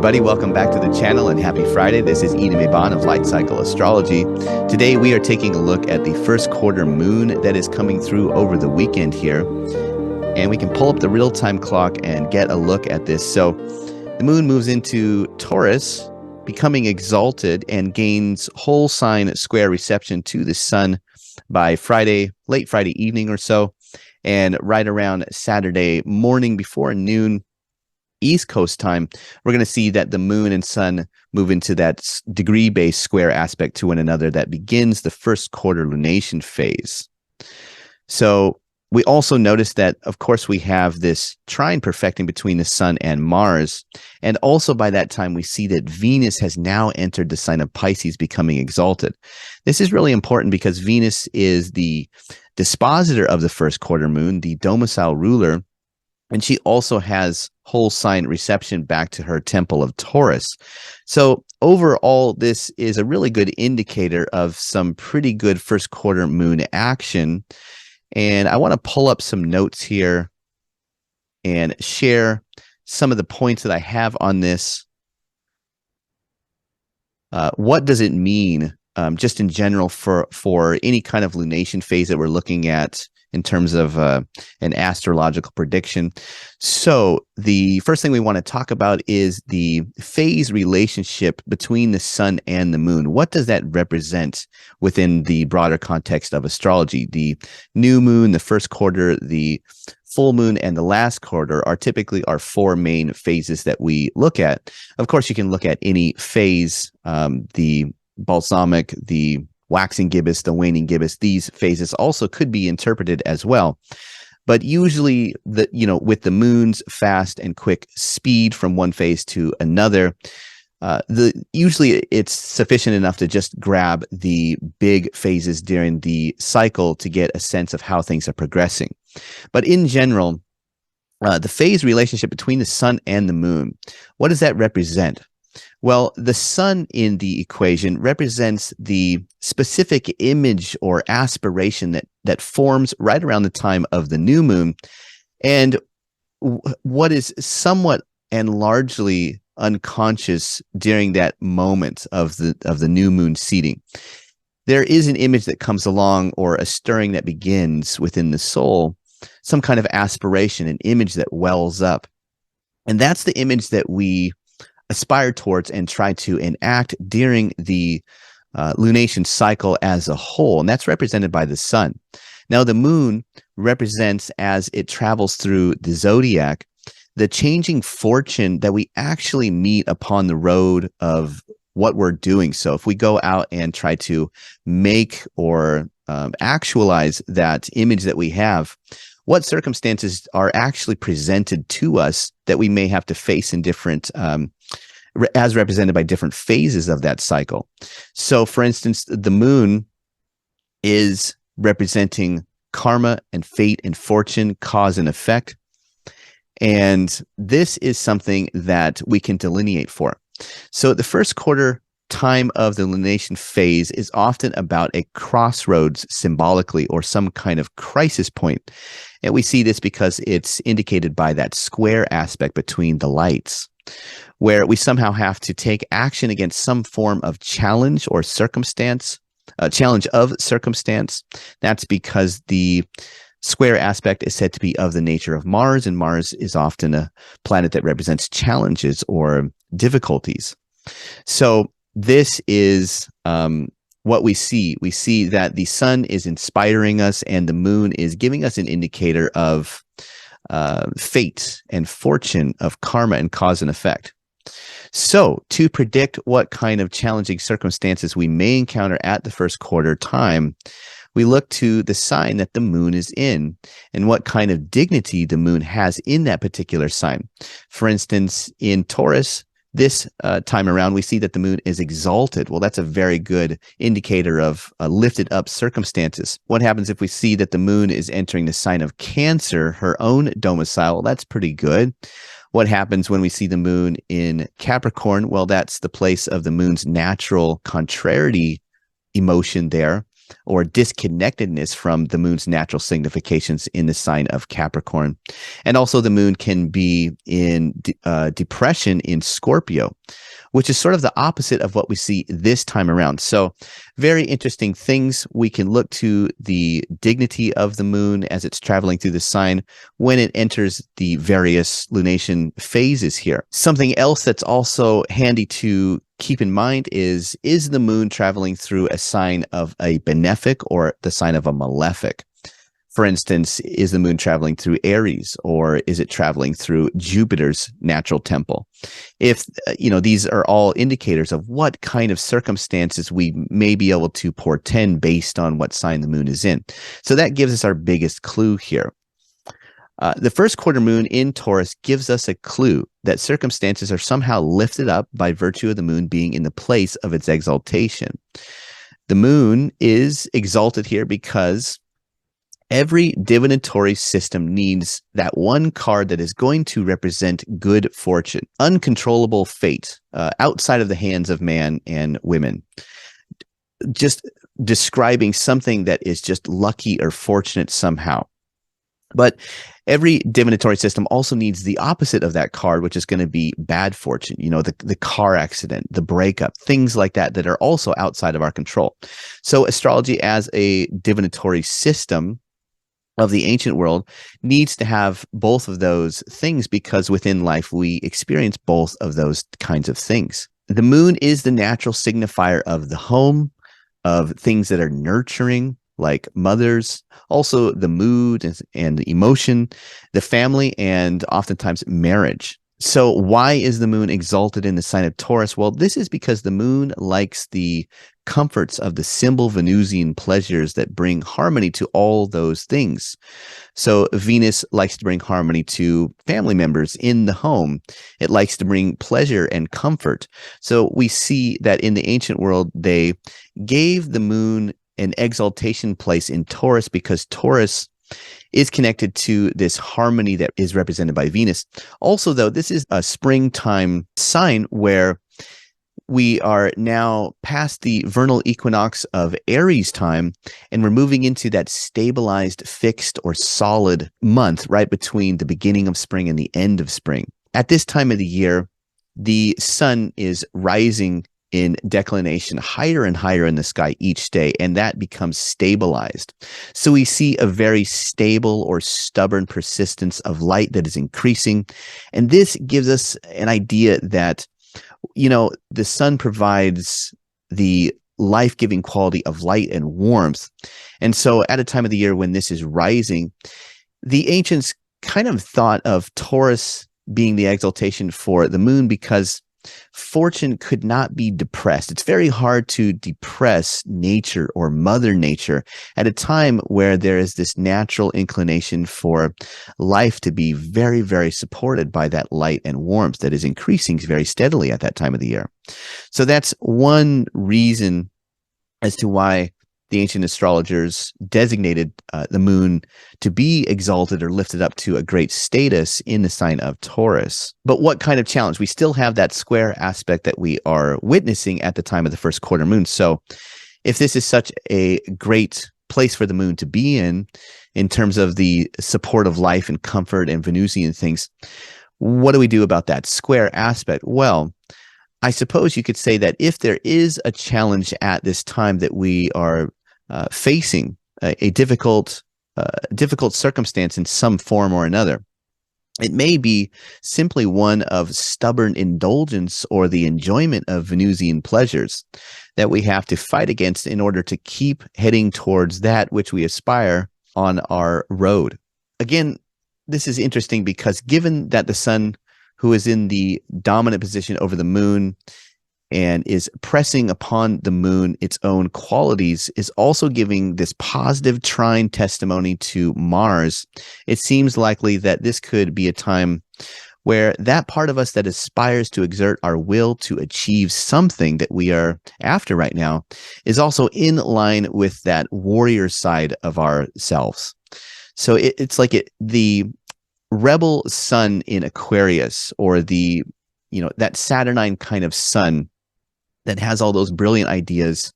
everybody. Welcome back to the channel and happy Friday. This is Eden Maban of Light Cycle Astrology. Today we are taking a look at the first quarter moon that is coming through over the weekend here. And we can pull up the real-time clock and get a look at this. So the moon moves into Taurus, becoming exalted, and gains whole sign square reception to the sun by Friday, late Friday evening or so. And right around Saturday morning before noon, East Coast time, we're going to see that the moon and sun move into that degree-based square aspect to one another that begins the first quarter lunation phase. So we also notice that, of course, we have this trine perfecting between the sun and Mars. And also by that time, we see that Venus has now entered the sign of Pisces, becoming exalted. This is really important because Venus is the dispositor of the first quarter moon, the domicile ruler. And she also has whole sign reception back to her temple of Taurus. So overall, this is a really good indicator of some pretty good first quarter moon action. And I want to pull up some notes here and share some of the points that I have on this. What does it mean just in general for any kind of lunation phase that we're looking at in terms of an astrological prediction? So the first thing we want to talk about is the phase relationship between the sun and the moon. What does that represent within the broader context of astrology? The new moon, the first quarter, the full moon, and the last quarter are typically our four main phases that we look at. Of course, you can look at any phase, the balsamic, the waxing gibbous, the waning gibbous. These phases also could be interpreted as well. But usually, with the moon's fast and quick speed from one phase to another, usually it's sufficient enough to just grab the big phases during the cycle to get a sense of how things are progressing. But in general, the phase relationship between the sun and the moon, what does that represent? Well, the sun in the equation represents the specific image or aspiration that forms right around the time of the new moon, and what is somewhat and largely unconscious during that moment of the new moon seeding. There is an image that comes along, or a stirring that begins within the soul, some kind of aspiration, an image that wells up, and that's the image that we aspire towards and try to enact during the lunation cycle as a whole, and that's represented by the sun. Now, the moon represents, as it travels through the zodiac, the changing fortune that we actually meet upon the road of what we're doing. So if we go out and try to make or actualize that image that we have, what circumstances are actually presented to us that we may have to face in different as represented by different phases of that cycle. So, for instance, the moon is representing karma and fate and fortune, cause and effect. And this is something that we can delineate for. So the first quarter time of the lunation phase is often about a crossroads symbolically, or some kind of crisis point. And we see this because it's indicated by that square aspect between the lights, where we somehow have to take action against some form of challenge or circumstance, challenge of circumstance. That's because the square aspect is said to be of the nature of Mars, and Mars is often a planet that represents challenges or difficulties. So this is what we see. We see that the sun is inspiring us, and the moon is giving us an indicator of fate and fortune, of karma and cause and effect. So to predict what kind of challenging circumstances we may encounter at the first quarter time, we look to the sign that the moon is in and what kind of dignity the moon has in that particular sign. For instance, in Taurus, this time around, we see that the moon is exalted. Well, that's a very good indicator of lifted up circumstances. What happens if we see that the moon is entering the sign of Cancer, her own domicile? Well, that's pretty good. What happens when we see the moon in Capricorn? Well, that's the place of the moon's natural contrariety emotion there. or disconnectedness from the moon's natural significations in the sign of Capricorn. And also the moon can be in depression in Scorpio, which is sort of the opposite of what we see this time around. So very interesting things. We can look to the dignity of the moon as it's traveling through the sign when it enters the various lunation phases here. Something else that's also handy to keep in mind is the moon traveling through a sign of a benefic or the sign of a malefic? For instance, is the moon traveling through Aries, or is it traveling through Jupiter's natural temple? If, these are all indicators of what kind of circumstances we may be able to portend based on what sign the moon is in. So that gives us our biggest clue here. The first quarter moon in Taurus gives us a clue that circumstances are somehow lifted up by virtue of the moon being in the place of its exaltation. The moon is exalted here because every divinatory system needs that one card that is going to represent good fortune, uncontrollable fate, outside of the hands of man and women. Just describing something that is just lucky or fortunate somehow. But every divinatory system also needs the opposite of that card, which is going to be bad fortune, the car accident, the breakup, things like that that are also outside of our control. So astrology as a divinatory system of the ancient world needs to have both of those things, because within life we experience both of those kinds of things. The moon is the natural signifier of the home, of things that are nurturing, like mothers, also the mood and the emotion, the family, and oftentimes marriage. So why is the moon exalted in the sign of Taurus? Well, this is because the moon likes the comforts of the simple Venusian pleasures that bring harmony to all those things. So Venus likes to bring harmony to family members in the home. It likes to bring pleasure and comfort. So we see that in the ancient world, they gave the moon an exaltation place in Taurus because Taurus is connected to this harmony that is represented by Venus. Also, though, this is a springtime sign where we are now past the vernal equinox of Aries time, and we're moving into that stabilized, fixed, or solid month right between the beginning of spring and the end of spring. At this time of the year, the sun is rising in declination higher and higher in the sky each day, and that becomes stabilized. So we see a very stable or stubborn persistence of light that is increasing. And this gives us an idea that, the sun provides the life-giving quality of light and warmth. And so at a time of the year when this is rising, the ancients kind of thought of Taurus being the exaltation for the moon because fortune could not be depressed. It's very hard to depress nature or Mother Nature at a time where there is this natural inclination for life to be very, very supported by that light and warmth that is increasing very steadily at that time of the year. So that's one reason as to why the ancient astrologers designated the moon to be exalted or lifted up to a great status in the sign of Taurus. But what kind of challenge? We still have that square aspect that we are witnessing at the time of the first quarter moon. So if this is such a great place for the moon to be in terms of the support of life and comfort and Venusian things, what do we do about that square aspect? Well, I suppose you could say that if there is a challenge at this time that we are facing a difficult circumstance in some form or another, it may be simply one of stubborn indulgence or the enjoyment of Venusian pleasures that we have to fight against in order to keep heading towards that which we aspire on our road. Again, this is interesting because given that the sun, who is in the dominant position over the moon and is pressing upon the moon its own qualities, is also giving this positive trine testimony to Mars, it seems likely that this could be a time where that part of us that aspires to exert our will to achieve something that we are after right now is also in line with that warrior side of ourselves. So it's like the rebel sun in Aquarius, or the, that Saturnine kind of sun that has all those brilliant ideas,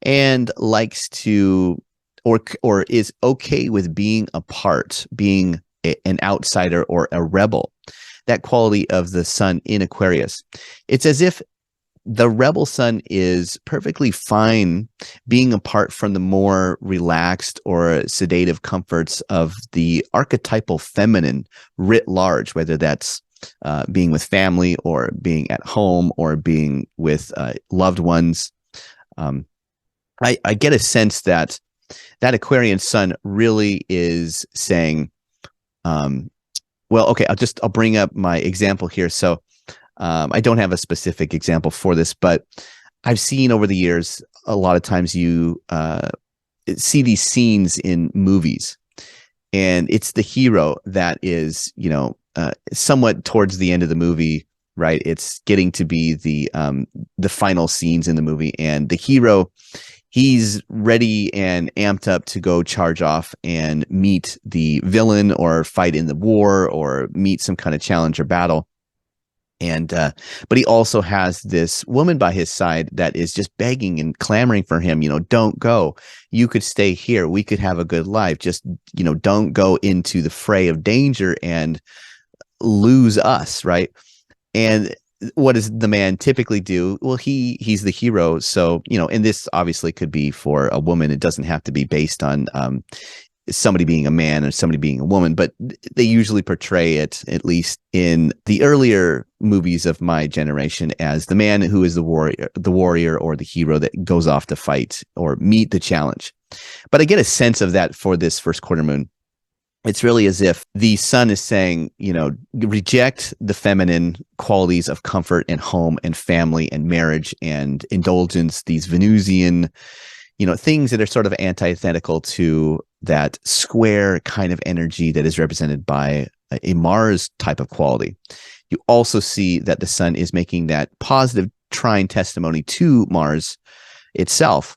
and likes to or is okay with being apart, being an outsider or a rebel. That quality of the sun in Aquarius. It's as if the rebel sun is perfectly fine being apart from the more relaxed or sedative comforts of the archetypal feminine writ large, whether that's being with family or being at home or being with loved ones. I get a sense that Aquarian sun really is saying, well, okay, I'll bring up my example here. So I don't have a specific example for this, but I've seen over the years, a lot of times you see these scenes in movies, and it's the hero that is, somewhat towards the end of the movie, right? It's getting to be the final scenes in the movie, and the hero, he's ready and amped up to go charge off and meet the villain or fight in the war or meet some kind of challenge or battle. And but he also has this woman by his side that is just begging and clamoring for him, don't go. You could stay here. We could have a good life. Just, don't go into the fray of danger and lose us, right? And what does the man typically do? Well, he's the hero. So, and this obviously could be for a woman. It doesn't have to be based on somebody being a man or somebody being a woman, but they usually portray it, at least in the earlier movies of my generation, as the man who is the warrior or the hero that goes off to fight or meet the challenge. But I get a sense of that for this first quarter moon. It's really as if the sun is saying, reject the feminine qualities of comfort and home and family and marriage and indulgence, these Venusian, things that are sort of antithetical to that square kind of energy that is represented by a Mars type of quality. You also see that the sun is making that positive trine testimony to Mars itself.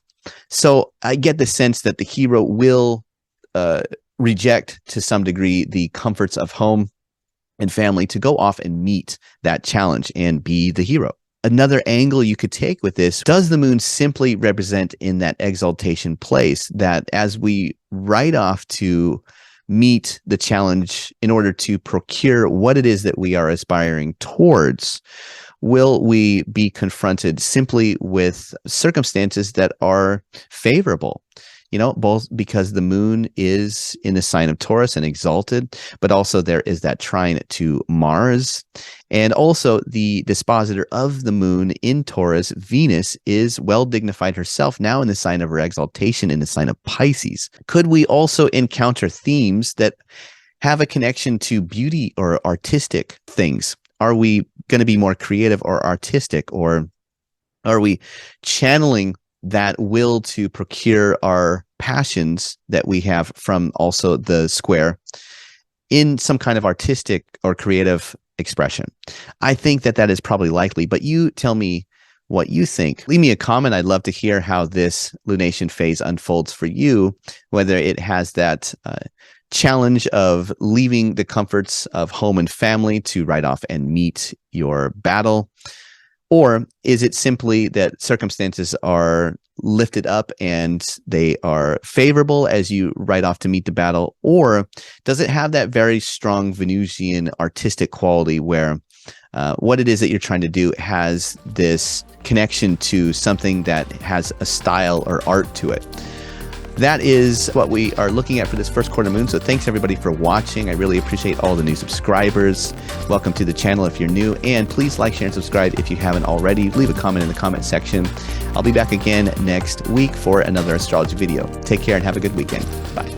So I get the sense that the hero will reject to some degree the comforts of home and family to go off and meet that challenge and be the hero. Another angle you could take with this, does the moon simply represent in that exaltation place that as we ride off to meet the challenge in order to procure what it is that we are aspiring towards, will we be confronted simply with circumstances that are favorable? Both because the moon is in the sign of Taurus and exalted, but also there is that trine to Mars. And also the dispositor of the moon in Taurus, Venus, is well dignified herself now in the sign of her exaltation in the sign of Pisces. Could we also encounter themes that have a connection to beauty or artistic things? Are we going to be more creative or artistic, or are we channeling that will to procure our passions that we have from also the square in some kind of artistic or creative expression? I think that is probably likely, but you tell me what you think. Leave me a comment. I'd love to hear how this lunation phase unfolds for you, whether it has that challenge of leaving the comforts of home and family to ride off and meet your battle. Or is it simply that circumstances are lifted up and they are favorable as you ride off to meet the battle? Or does it have that very strong Venusian artistic quality where what it is that you're trying to do has this connection to something that has a style or art to it? That is what we are looking at for this first quarter moon. So thanks everybody for watching. I really appreciate all the new subscribers. Welcome to the channel if you're new, and please like, share, and subscribe if you haven't already. Leave a comment in the comment section. I'll be back again next week for another astrology video. Take care and have a good weekend. Bye.